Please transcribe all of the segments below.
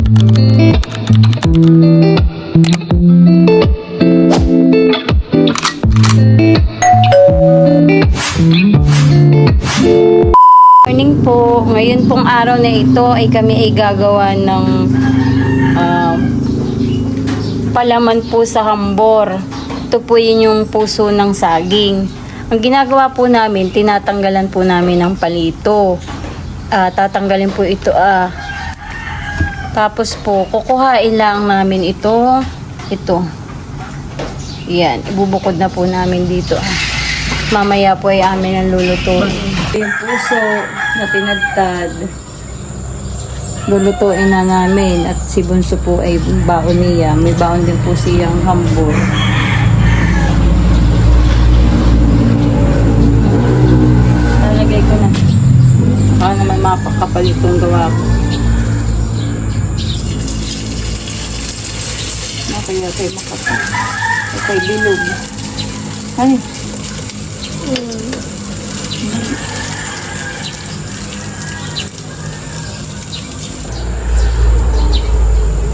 Morning po. Ngayon pong araw na ito ay kami ay gagawa ng palaman po sa hambor. Ito po yun yung puso ng saging. Ang ginagawa po namin, tinatanggalan po namin ng palito. Tatanggalin po ito. Tapos po, kukuhain lang namin ito. Ito. Yan. Ibubukod na po namin dito. Mamaya po ay amin ang lulutuin. Yung puso na tinagtad, lulutuin na namin. At si Bunso po ay baon niya. May baon din po siyang hambor. Talagay ko na. Baka naman mapakapal itong gawa ko. Kaya kayo makapal. Okay, bilog. Ay.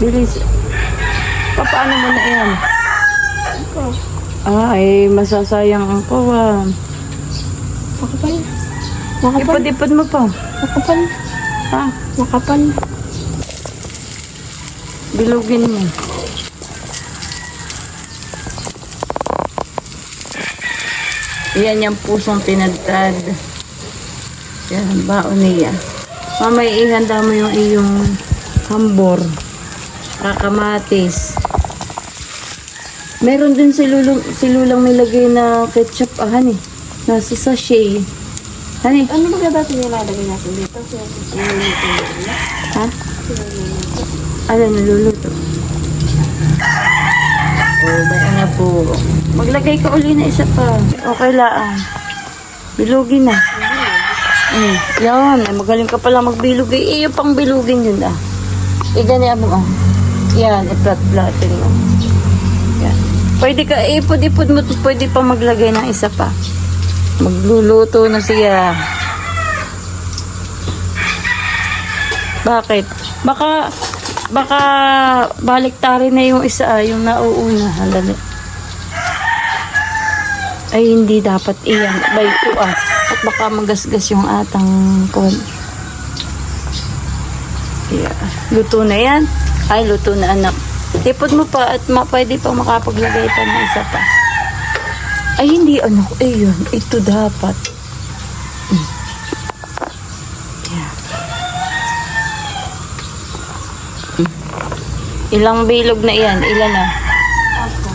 Bilis. Paano mo na yan? Ay, masasayang ang kawan. Makapal. Ipad-ipad mo pa. Makapal. Makapal. Bilugin mo. Yan yung pusong tinagtad. Yan, baon niya. Mamay, ihanda mo yung iyong hambor. Kakamatis. Meron din si Lulang nilagay na ketchup, hani. Nasa sachet. Hani? Ano ba dati nilalagay natin dito? Ha? Ano, naluluto? Bayan na po. Maglagay ka uli na isa pa. Okay lang. Bilugin na. Yan. Magaling ka pala magbilug. Iyo pang bilugin yun ganyan mo. Yan. I-flat-flatin mo. Yan. Pwede ka, ipod-ipod mo. Pwede pa maglagay ng isa pa. Magluluto na siya. Bakit? Baka baliktarin na yung isa, yung nauuna. Halali. Ay, hindi dapat iyan. By 2 At baka magasgas yung atang kon. Yeah. Luto na yan. Ay, luto na anak. Tipod mo pa at pwede pa makapaglagay pa ng isa pa. Ay, hindi anak. Ayun, ito dapat. Ilang bilog na iyan? Ilan na? Ako.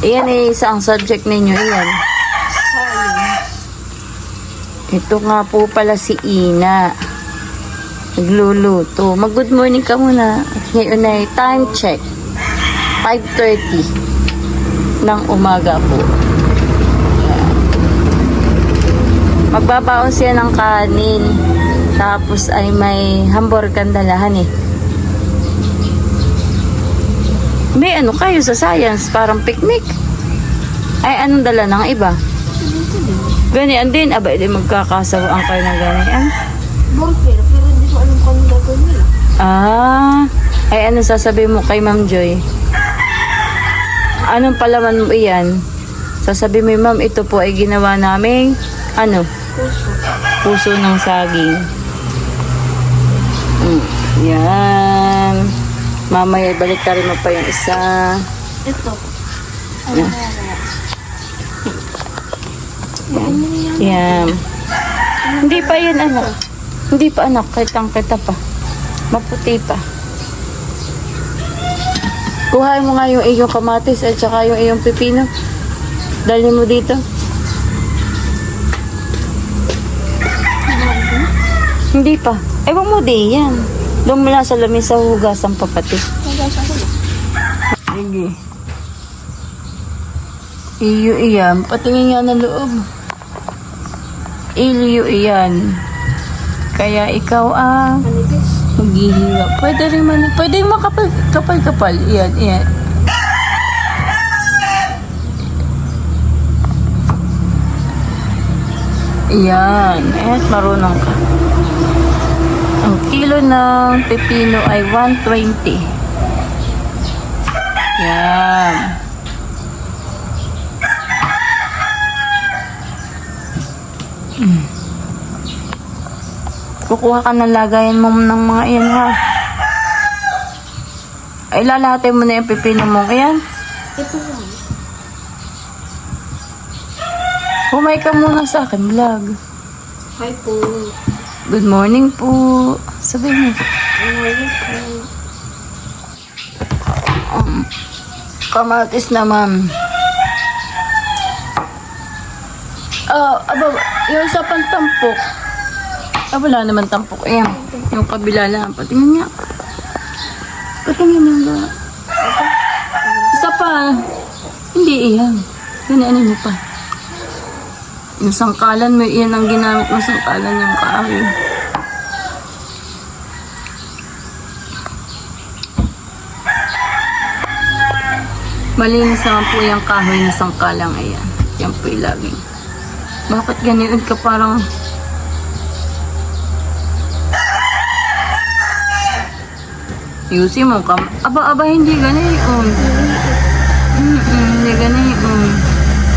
Iyan ang subject ninyo. Iyan. Science. Ito nga po pala si Ina. Nagluluto. Mag-good morning ka muna. Ngayon ay time check. 5:30 ng umaga po. Ayan. Magbabaon siya ng kanin. Tapos ay may hambor kandalahan May ano kayo sa science, parang picnic. Ay, anong dala ng iba? Ganyan din, aba, di magkakasawaan kayo ng ganyan. Burger, pero hindi ko alam kung ano gagawin nila. Ay, ano sasabihin mo kay Ma'am Joy? Anong palaman mo iyan? Sasabihin mo, Ma'am, ito po ay ginawa naming, Puso. puso ng saging. Yan. Mamaya, balik ka rin mo pa yung isa. Ito. Yan. Hindi pa yun, anak. Hindi pa, anak. Kitang-kita pa. Maputi pa. Kuhain mo nga yung iyong kamatis at saka yung iyong pipino. Dali mo dito. Hindi pa. Ewan mo di yan. Doon mula sa lamesa hugas ang papati. Sige. Iyo iyan. Patingin nga ng loob. Iyo iyan. Kaya ikaw Manipis. maghihirap. Pwede rin pwede makapal-kapal. Iyan. Iyan. Marunong ka. Okay. kilo ng pepino ay 120. Yan. Kukuha ka ng lagayan mo ng mga iyan ha. Ay, lalahatin mo na yung pepino mo. Ayan. Ito lang. Humay ka muna sa akin, vlog. Hi po. Good morning po. Sabi mo. Ngayon po. Kamatis naman. Yung sa pantampok. Wala naman tampok. Ayan. Yung kabila lang. Patingin niya. Patingin niya. Isa pa. Hindi iyan. Ano mo pa. Yung sangkalan mo, iyan ang ginamit mo sangkalan yung kahoy. Malinis naman po yung kahoy na sangkalang ayan. Yan po yung laging. Bakit ganyan ka parang... Yusi mo ka. Aba, hindi ganyan. Hindi ganyan.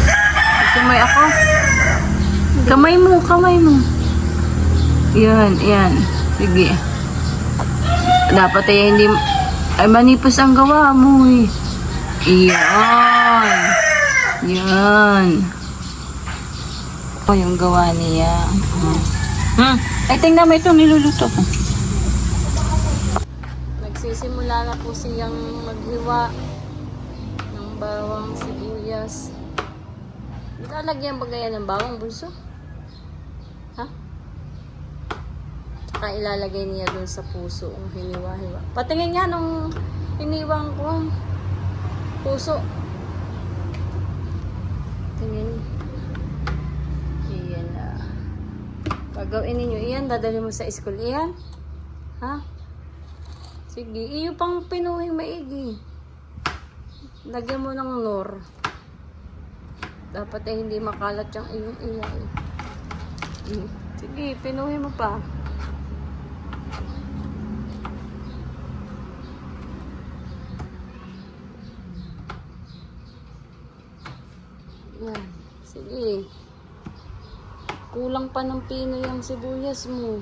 Gusto mo ako? Kamay mo. Yan. Sige. Dapat ay hindi... Ay, manipis ang gawa mo eh. Yan. Yung gawa niya. Ay, tingnan mo itong niluluto ko. Nagsisimula na po siyang maghiwa ng bawang sibuyas. Lalagyan ba gaya ng bawang bulso? Ha? Tsaka ilalagay niya dun sa puso ang hiniwa-hiwa. Patingin nga nung hiniwang ko. Puso. Tingin. Iyan na. Pagawin ninyo iyan, dadali mo sa school iyan. Ha? Sige, iyo pang pinuhing maigi. Lagyan mo ng nor. Dapat ay hindi makalat yung iyong iyan. Sige, pinuhin mo pa. Yan. Sige. Kulang pa ng pino yung sibuyas mo.